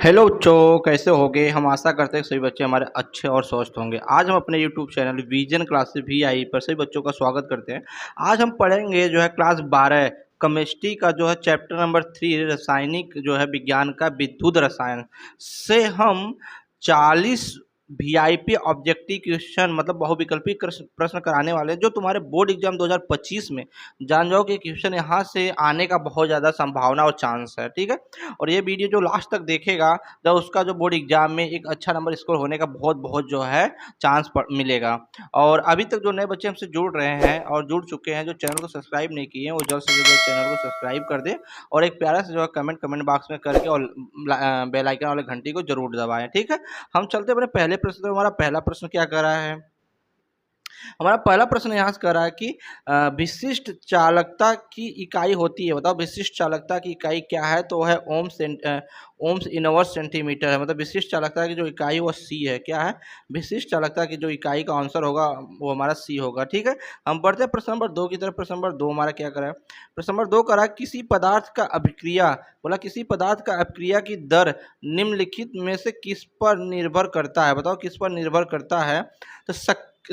Hello बच्चों, कैसे होगे। हम आशा करते हैं कि सभी बच्चे हमारे अच्छे और स्वस्थ होंगे। आज हम अपने YouTube channel vision classes VI पर सभी बच्चों का स्वागत करते हैं। आज हम पढ़ेंगे जो है क्लास 12 केमिस्ट्री का जो है चैप्टर नंबर 3 रासायनिक जो है विज्ञान का विद्युत रसायन से हम 40 VIP ऑब्जेक्टिव क्वेश्चन मतलब बहुविकल्पी प्रश्न कराने वाले हैं, जो तुम्हारे बोर्ड एग्जाम 2025 में जान जाओ कि क्वेश्चन यहाँ से आने का बहुत ज़्यादा संभावना और चांस है। ठीक है, और ये वीडियो जो लास्ट तक देखेगा जब उसका जो बोर्ड एग्जाम में एक अच्छा नंबर स्कोर होने का बहुत बहुत जो है चांस मिलेगा। और अभी तक जो नए बच्चे हमसे जुड़ रहे हैं और जुड़ चुके हैं, जो चैनल को सब्सक्राइब नहीं किए हैं, वो जल्द से जल्द चैनल को सब्सक्राइब कर दें और एक प्यारा से जो है कमेंट बॉक्स में करके और बेल आइकन वाले घंटी को जरूर दबाएं। ठीक है, हम चलते अपने पहले प्रश्न पर। हमारा पहला प्रश्न क्या कर रहा है, हमारा पहला प्रश्न यहाँ से कर रहा है कि विशिष्ट चालकता की इकाई होती है। बताओ विशिष्ट चालकता की इकाई क्या है, तो है ओम्स इनवर्स सेंटीमीटर है। मतलब विशिष्ट चालकता की जो इकाई वो सी है। क्या है, विशिष्ट चालकता की जो इकाई का आंसर होगा वो हमारा सी होगा। ठीक है, हम बढ़ते हैं प्रश्न नंबर 2 की तरफ। प्रश्न नंबर 2 हमारा क्या करा है, प्रश्न नंबर 2 करा किसी पदार्थ का अभिक्रिया, बोला किसी पदार्थ का अभिक्रिया की दर निम्नलिखित में से किस पर निर्भर करता है। बताओ किस पर निर्भर करता है, तो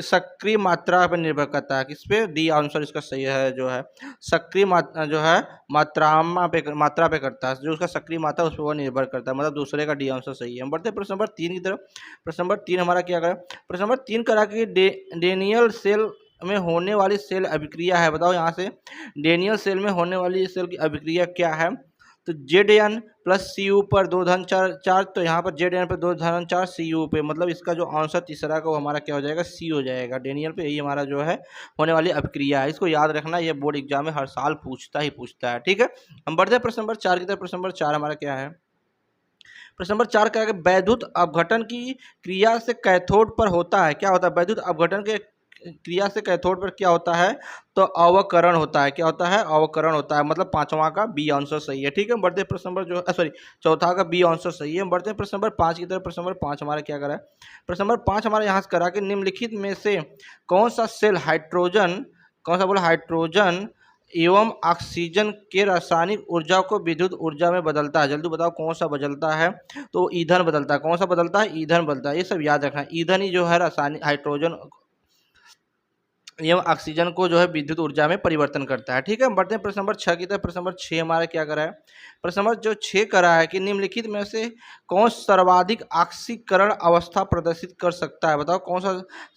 सक्रिय मात्रा पर निर्भर करता है। किस पे, डी आंसर इसका सही है। जो है सक्रिय मात्रा जो है मात्रा पे करता है, जो उसका सक्रिय मात्रा उस पर वो निर्भर करता है। मतलब दूसरे का डी आंसर सही है। हम बढ़ते हैं प्रश्न नंबर 3 की तरफ। प्रश्न नंबर 3 हमारा क्या करा, प्रश्न नंबर 3 करा कि डेनियल सेल में होने वाली सेल अभिक्रिया है। बताओ यहाँ से डेनियल सेल में होने वाली सेल की अभिक्रिया क्या है, तो Zn प्लस Cu पर 2 धन 4, तो यहाँ पर Zn पर 2 धन 4 Cu पे, मतलब इसका जो आंसर तीसरा का वो हमारा क्या हो जाएगा, सी हो जाएगा। डेनियल पे यही हमारा जो है होने वाली अभिक्रिया है। इसको याद रखना, ये बोर्ड एग्जाम में हर साल पूछता है। ठीक है, हम बढ़ते हैं प्रश्न नंबर 4 की तरफ। प्रश्न नंबर 4 हमारा क्या है, प्रश्न नंबर 4 क्या है, वैद्युत अपघटन की क्रिया से कैथोड पर होता है। क्या होता है, वैद्युत अपघटन के क्रिया से कैथोड पर क्या होता है, तो अवकरण होता है। क्या होता है, अवकरण होता है। मतलब पांचवा का बी आंसर सही है। ठीक है, बढ़ते हैं प्रश्न नंबर जो सॉरी चौथा का बी आंसर सही है। बढ़ते हैं प्रश्न नंबर 5 की तरफ। प्रश्न नंबर 5 हमारा क्या करा है, प्रश्न नंबर 5 हमारे यहाँ से करा कि निम्नलिखित में से कौन सा सेल हाइड्रोजन, कौन सा बोला, हाइड्रोजन एवं ऑक्सीजन के रासायनिक ऊर्जा को विद्युत ऊर्जा में बदलता है। जल्दी बताओ कौन सा बदलता है, तो ईंधन बदलता है। कौन सा बदलता है, ईंधन बदलता है। ये सब याद रखना, ईंधन ही जो है रासायनिक हाइड्रोजन एवं ऑक्सीजन को जो है विद्युत ऊर्जा में परिवर्तन करता है। ठीक है, हम बढ़ते हैं प्रश्न नंबर 6 की तरफ। प्रश्न नंबर 6 हमारा क्या करा है, प्रश्न नंबर जो 6 करा है कि निम्नलिखित में से कौन सर्वाधिक ऑक्सीकरण अवस्था प्रदर्शित कर सकता है। बताओ कौन सा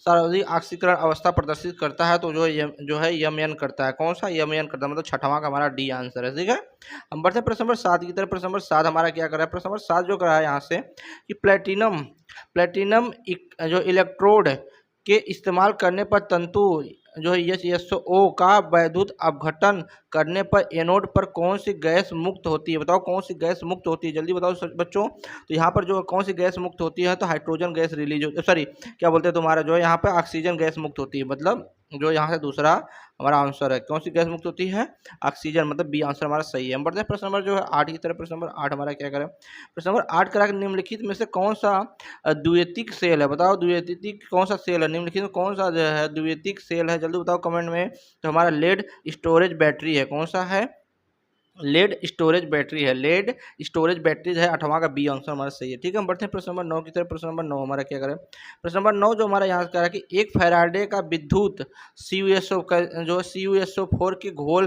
सर्वाधिक ऑक्सीकरण अवस्था प्रदर्शित करता है, तो जो है यमयन करता है। कौन सा, यमयन करता है। मतलब छठवां का हमारा डी आंसर है। ठीक है, हम बढ़ते हैं प्रश्न नंबर 7 की तरफ। प्रश्न नंबर 7 हमारा क्या करा है, प्रश्न नंबर 7 जो करा है यहाँ से कि प्लेटिनम जो इलेक्ट्रोड के इस्तेमाल करने पर तंतु जो है SO का वैद्युत अपघटन करने पर एनोड पर कौन सी गैस मुक्त होती है। बताओ कौन सी गैस मुक्त होती है, जल्दी बताओ बच्चों। तो यहाँ पर जो कौन सी गैस मुक्त होती है, तो हाइड्रोजन गैस रिलीज, सॉरी क्या बोलते हैं तुम्हारा जो है यहाँ पे ऑक्सीजन गैस मुक्त होती है। मतलब जो यहाँ से दूसरा हमारा आंसर है, कौन सी गैस मुक्त होती है, ऑक्सीजन। मतलब बी आंसर हमारा सही है। हम बढ़ते हैं प्रश्न नंबर जो है 8 की तरफ। प्रश्न नंबर 8 हमारा क्या करें, प्रश्न नंबर 8 करा निम्नलिखित में से कौन सा द्वितीयक सेल है। बताओ द्वितीयक कौन सा सेल है, निम्नलिखित में कौन सा जो है द्वितीयक सेल है, जल्दी बताओ कमेंट में। तो हमारा लेड स्टोरेज बैटरी है। कौन सा है, लेड स्टोरेज बैटरी है। लेड स्टोरेज बैटरी है, आठवां का बी आंसर हमारा सही है। ठीक है, हम बढ़ते हैं प्रश्न नंबर 9 की तरफ। प्रश्न नंबर 9 हमारा क्या करें, प्रश्न नंबर 9 जो हमारा यहाँ से कह रहा है कि एक फैराडे का विद्युत CuSO का जो CuSO4 के घोल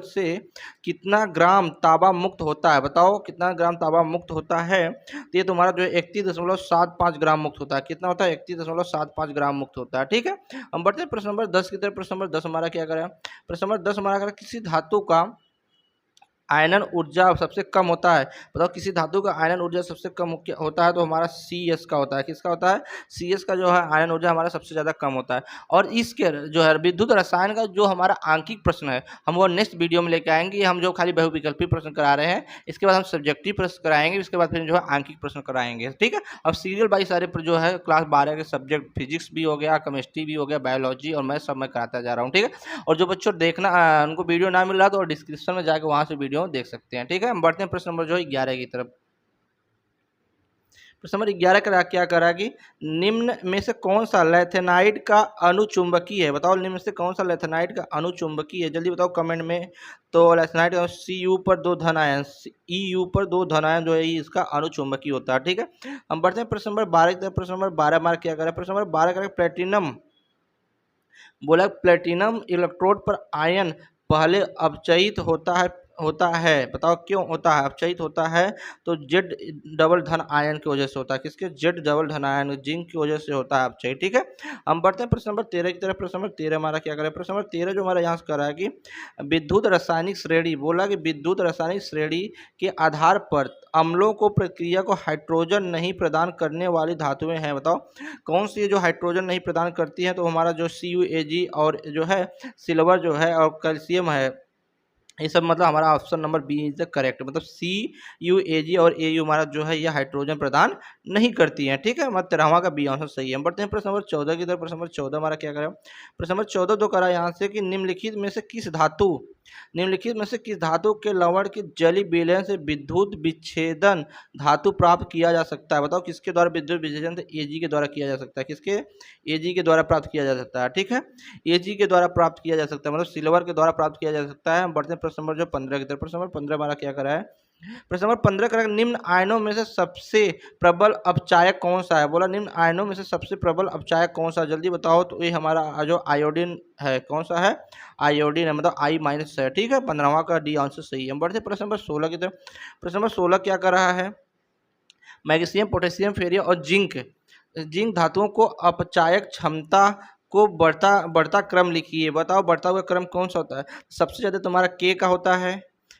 से कितना ग्राम तांबा मुक्त होता है। बताओ कितना ग्राम तांबा मुक्त होता है, तो ये तुम्हारा जो है 31.75 ग्राम मुक्त होता है। कितना होता है, 31.75 ग्राम मुक्त होता है। ठीक है, हम बढ़ते हैं प्रश्न नंबर 10 की तरफ। प्रश्न नंबर 10 हमारा क्या करें, प्रश्न नंबर 10 हमारा करें किसी धातु का आयनन ऊर्जा सबसे कम होता है। बताओ किसी धातु का आयनन ऊर्जा सबसे कम होता है, तो हमारा CS का होता है। किसका होता है, CS का जो है आयनन ऊर्जा हमारा सबसे ज़्यादा कम होता है। और इसके जो है विद्युत रसायन का जो हमारा आंकिक प्रश्न है, हम वो नेक्स्ट वीडियो में लेकर आएंगे। हम जो खाली बहुविकल्पी प्रश्न करा रहे हैं, इसके बाद हम सब्जेक्टिव प्रश्न कराएंगे, इसके बाद फिर जो है आंकिक प्रश्न कराएंगे। ठीक है, अब सीरियल बाई सारे जो है क्लास 12 के सब्जेक्ट फिजिक्स भी हो गया, केमिस्ट्री भी हो गया, बायोलॉजी और मैथ सब मैं कराता जा रहा हूँ। ठीक है, और जो बच्चों देखना उनको वीडियो ना मिल रहा तो डिस्क्रिप्शन में जाकर वहाँ से वीडियो देख सकते हैं। ठीक है, हम बढ़ते हैं प्रश्न नंबर जो है 11 की तरफ। प्रश्न नंबर 11 करा क्या करा कि निम्न में से कौन सा लैथेनाइड का अणुचुंबकीय है, बताओ निम्न में से कौन सा लैथेनाइड का अणुचुंबकीय है, जल्दी बताओ कमेंट में। तो लैथेनाइड का Cu पर 2 धन आयन, Eu पर 2 धन आयन जो है ये इसका अणुचुंबकीय होता है। ठीक है, हम बढ़ते हैं प्रश्न नंबर 12 की तरफ। प्रश्न नंबर 12 हमारा क्या करें, प्रश्न नंबर 12 करें प्लेटिनम, बोला प्लेटिनम इलेक्ट्रोड पर आयन पहले अपचयित होता है, बताओ क्यों होता है अपचयित होता है। तो जेड डबल धन आयन की वजह से होता है, किसके, जेड डबल धन आयन जिंक की वजह से होता है अपचयित। ठीक है, हम बढ़ते हैं प्रश्न नंबर 13 की तरफ। प्रश्न नंबर 13 हमारा क्या करें, प्रश्न नंबर 13 जो हमारा यहाँ से करा है कि विद्युत रासायनिक श्रेणी, बोला कि विद्युत रासायनिक श्रेणी के आधार पर अम्लों को प्रक्रिया को हाइड्रोजन नहीं प्रदान करने वाली धातुएं हैं, बताओ कौन सी है जो हाइड्रोजन नहीं प्रदान करती है। तो हमारा जो CuAg और जो है सिल्वर जो है और कैल्शियम है, ये सब मतलब हमारा option number B is the correct, मतलब CuAg और Au हमारा जो है ये हाइड्रोजन प्रदान नहीं करती है। ठीक है, मतलब 13वां का बी आंसर सही है। हम बढ़ते हैं प्रश्न नंबर 14 की तरफ। प्रश्न नंबर 14 हमारा क्या करें, प्रश्न नंबर 14 तो करा यहाँ से कि निम्नलिखित में से किस धातु के लवण की जली विलयन से विद्युत विच्छेदन धातु प्राप्त किया जा सकता है, बताओ किसके द्वारा विद्युत विच्छेदन से Ag के द्वारा किया जा सकता है, किसके, Ag के द्वारा प्राप्त किया जा सकता है। ठीक है, Ag के द्वारा प्राप्त किया जा सकता है, मतलब सिल्वर के द्वारा प्राप्त किया जा सकता है। हम बढ़ते हैं प्रश्न नंबर जो 15 की तरफ। प्रश्न नंबर 15 हमारा क्या करा है, प्रश्न नंबर 15 करें निम्न आयनों में से सबसे प्रबल अपचायक कौन सा है, बोला निम्न आयनों में से सबसे प्रबल अपचायक कौन सा, जल्दी बताओ। तो ये हमारा जो आयोडीन है, कौन सा है, आयोडीन है, मतलब I- है। ठीक है, 15वां का डी आंसर सही है। हम बढ़ते प्रश्न नंबर 16 की तरफ। प्रश्न नंबर 16 क्या कर रहा है, मैग्नीशियम, पोटेशियम, फेरियम और जिंक धातुओं को अपचायक क्षमता को बढ़ता क्रम लिखिए, बताओ बढ़ता हुआ क्रम कौन सा होता है। सबसे ज़्यादा तुम्हारा K का होता है,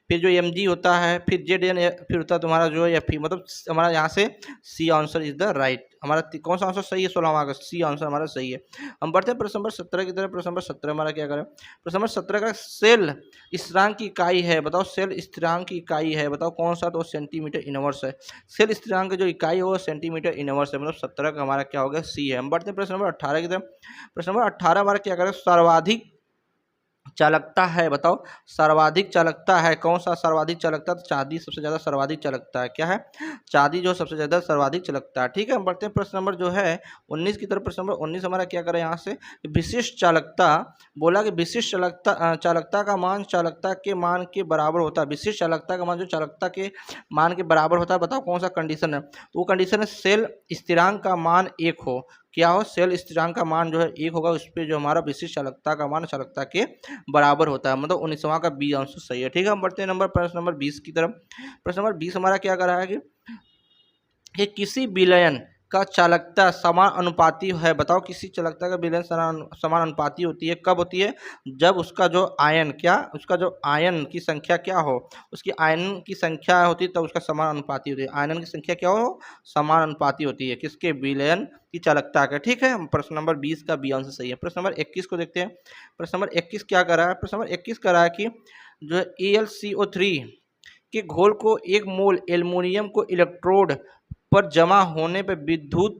फिर जो Mg होता है, फिर Zn, फिर होता है तुम्हारा जो Fe, मतलब हमारा यहाँ से C answer is the right. हमारा कौन सा आंसर सही है, 16वां का सी आंसर हमारा सही है। हम बढ़ते हैं प्रश्न नंबर 17 की तरफ। प्रश्न नंबर 17 हमारा क्या करें, प्रश्न नंबर 17 का सेल स्थिरांक की इकाई है, बताओ सेल स्थिरांक की इकाई है, बताओ कौन सा, तो सेंटीमीटर इनवर्स है। सेल स्थिरांक जो इकाई है वो सेंटीमीटर इनवर्स है, मतलब 17 का हमारा क्या होगा, सी है। हम बढ़ते हैं प्रश्न नंबर 18 की तरफ। प्रश्न नंबर 18 हमारा क्या करें, सर्वाधिक चालकता है, बताओ सर्वाधिक चालकता है कौन सा, सर्वाधिक चालकता, तो चांदी सबसे ज्यादा सर्वाधिक चालकता है, क्या है, चांदी जो सबसे ज्यादा सर्वाधिक चालकता है। ठीक है, हम बढ़ते हैं प्रश्न नंबर जो है 19 की तरफ। प्रश्न नंबर 19 हमारा क्या करें यहाँ से, विशिष्ट चालकता, बोला कि विशिष्ट चालकता का मान चालकता के मान के बराबर होता है, विशिष्ट चालकता का मान जो चालकता के मान के बराबर होता है, बताओ कौन सा कंडीशन है। तो वो कंडीशन है सेल स्थिरांक का मान 1 हो, क्या हो, सेल स्थिरांक का मान जो है 1 होगा, उस पर जो हमारा विशिष्ट चालकता का मान चालकता के बराबर होता है, मतलब 19वां का बी आंसर सही है। ठीक है, हम बढ़ते हैं प्रश्न नंबर 20 की तरफ। प्रश्न नंबर 20 हमारा क्या कर रहा है कि किसी विलयन का चालकता समान अनुपाती है, बताओ किसी चालकता का विलयन समान अनुपाती होती है, कब होती है, जब उसका जो आयन, क्या, उसका जो आयन की संख्या क्या हो, उसकी आयन की संख्या होती है तब उसका समान अनुपाती होती है, आयन की संख्या क्या हो, समान अनुपाती होती है, किसके, विलयन की चालकता का। ठीक है, प्रश्न नंबर 20 का बी आंसर सही है। प्रश्न नंबर 21 को देखते हैं। प्रश्न नंबर 21 क्या कर रहा है, प्रश्न नंबर 21 कर रहा है कि जो है AlCO3 के घोल को 1 मोल एल्युमिनियम को इलेक्ट्रोड पर जमा होने पर विद्युत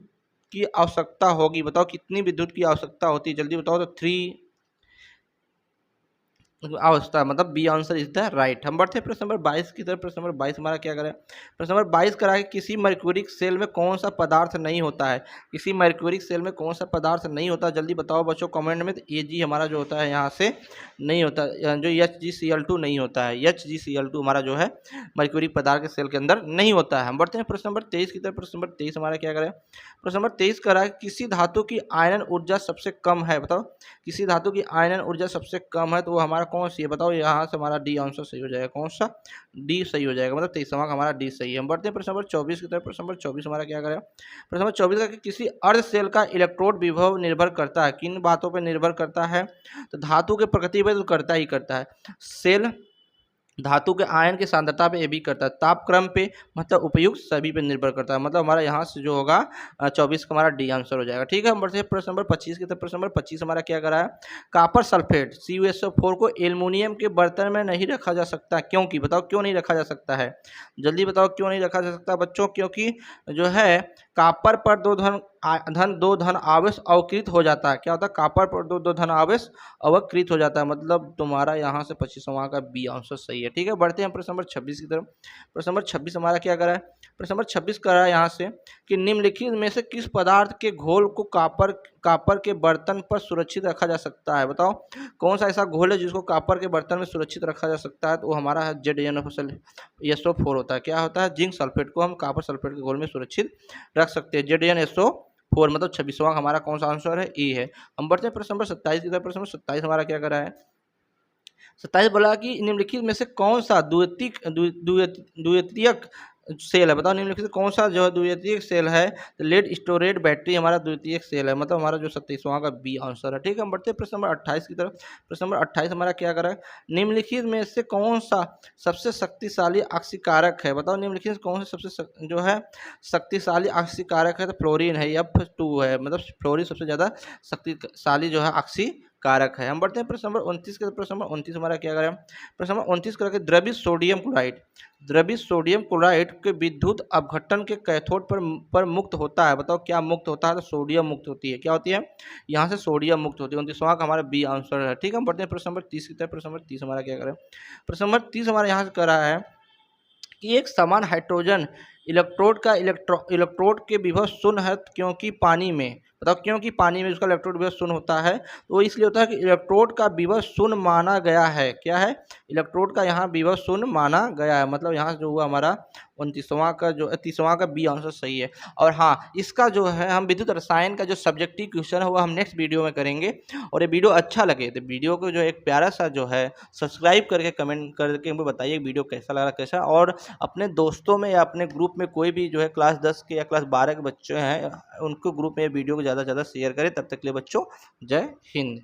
की आवश्यकता होगी, बताओ कितनी विद्युत की आवश्यकता होती है, जल्दी बताओ। तो 3 अवस्था, मतलब B answer is the right. हम बढ़ते हैं प्रश्न नंबर 22 की तरफ। प्रश्न नंबर 22 हमारा क्या करें, प्रश्न नंबर 22 करा है किसी मर्क्यूरिक सेल में कौन सा पदार्थ नहीं होता है, किसी मर्क्यूरिक सेल में कौन सा पदार्थ नहीं होता, जल्दी बताओ बच्चों कमेंट में। तो Ag हमारा जो होता है यहाँ से नहीं होता, जो HgCl2 नहीं होता है, HgCl2 हमारा जो है मर्क्यूरिक पदार्थ के सेल के अंदर नहीं होता है। हम बढ़ते हैं प्रश्न नंबर 23 की तरफ। प्रश्न नंबर 23 हमारा क्या करें, प्रश्न नंबर 23 करा है किसी धातु की आयनन ऊर्जा सबसे कम है, बताओ किसी धातु की आयनन ऊर्जा सबसे कम है, तो वो हमारा कौन सी है, बताओ। यहाँ से हमारा डी आंसर सही हो जाएगा, कौन सा, डी सही हो जाएगा, मतलब 23वां का हमारा डी सही है। हम बढ़ते हैं प्रश्न नंबर 24 की तरफ। प्रश्न नंबर 24 हमारा क्या करें, प्रश्न नंबर 24 का किसी अर्ध सेल का इलेक्ट्रोड विभव निर्भर करता है, किन बातों पर निर्भर करता है, तो धातु के प्रकृति पर तो करता ही करता है, सेल धातु के आयन की सांद्रता पे ये भी करता है, तापक्रम पे, मतलब उपयुक्त सभी पे निर्भर करता है, मतलब हमारा यहाँ से जो होगा 24 का हमारा डी आंसर हो जाएगा। ठीक है, हम बढ़ते हैं प्रश्न नंबर 25 की तरफ। प्रश्न नंबर 25 हमारा क्या करा है, कॉपर सल्फेट CuSO4 को एल्युमिनियम के बर्तन में नहीं रखा जा सकता, क्योंकि, बताओ क्यों नहीं रखा जा सकता है, जल्दी बताओ क्यों नहीं रखा जा सकता बच्चों, क्योंकि जो है कापर पर दो धन आवेश अवकृत हो जाता है। क्या होता है? कापर पर दो धन आवेश अवकृत हो जाता है, मतलब तुम्हारा यहाँ से 25वां का बी आंसर सही है। ठीक है, बढ़ते हैं प्रश्न नंबर 26 की तरफ। प्रश्न नंबर 26 हमारा क्या करा है? प्रश्न नंबर 26 करा है यहाँ से कि निम्नलिखित में से किस पदार्थ के घोल को कापर के बर्तन पर सुरक्षित रखा जा सकता है? बताओ कौन सा ऐसा घोल है जिसको कापर के बर्तन में सुरक्षित रखा जा सकता है? तो वो हमारा है ZnSO4 होता है। क्या होता है? जिंक सल्फेट को हम कापर सल्फेट के घोल में सुरक्षित रख सकते हैं। ZnSO4 मतलब 26वां हमारा कौन सा आंसर है? ए है। हम बढ़ते हैं प्रश्न नंबर 27 की तरफ। प्रश्न नंबर 27 हमारा क्या करा है? 27 बोला कि निम्नलिखित में से कौन सा द्वितीयक सेल है? बताओ निम्नलिखित कौन सा जो है द्वितीयक सेल है? तो लेड स्टोरेज बैटरी हमारा द्वितीयक सेल है, मतलब हमारा जो 27वां का बी आंसर है। ठीक है, हम बढ़ते हैं प्रश्न नंबर 28 की तरफ। प्रश्न नंबर 28 हमारा क्या करा है? निम्नलिखित में से कौन सा सबसे शक्तिशाली ऑक्सीकारक है? बताओ निम्नलिखित कौन सा सबसे जो है शक्तिशाली ऑक्सीकारक है? तो फ्लोरीन है, F2 है, मतलब फ्लोरीन सबसे ज़्यादा शक्तिशाली जो है ऑक्सीकारक है। हम बढ़ते हैं प्रश्न नंबर 29 के। प्रश्न नंबर 29 हमारा क्या करें? प्रश्न नंबर 29 करके द्रवित सोडियम क्लोराइड के विद्युत अपघटन के कैथोड पर मुक्त होता है। बताओ क्या मुक्त होता है? तो सोडियम मुक्त होती है। क्या होती है? यहाँ से सोडियम मुक्त होती है। 29वां का हमारा बी आंसर है। ठीक है, हम बढ़ते हैं प्रश्न नंबर 30 की तरफ। प्रश्न नंबर 30 हमारा क्या करें? प्रश्न नंबर 30 हमारा यहाँ से कर रहा है कि एक समान हाइड्रोजन इलेक्ट्रोड के विभव शून्य है क्योंकि पानी में। बताओ क्योंकि पानी में उसका इलेक्ट्रोड विभव शून्य होता है, तो इसलिए होता है कि इलेक्ट्रोड का विभव शून्य माना गया है। क्या है? इलेक्ट्रोड का यहाँ विभव शून्य माना गया है, मतलब यहाँ जो हुआ हमारा 29वां का जो 30वां का बी आंसर सही है। और हाँ, इसका जो है हम विद्युत रसायन का जो सब्जेक्टिव क्वेश्चन है वो हम नेक्स्ट वीडियो में करेंगे। और ये वीडियो अच्छा लगे तो वीडियो को जो एक प्यारा सा जो है सब्सक्राइब करके कमेंट करके हमें बताइए वीडियो कैसा लगा कैसा, और अपने दोस्तों में या अपने ग्रुप में कोई भी जो है क्लास 10 के या क्लास 12 के बच्चे हैं उनको ग्रुप में वीडियो को ज़्यादा से ज़्यादा शेयर करें। तब तक के लिए बच्चों जय हिंद।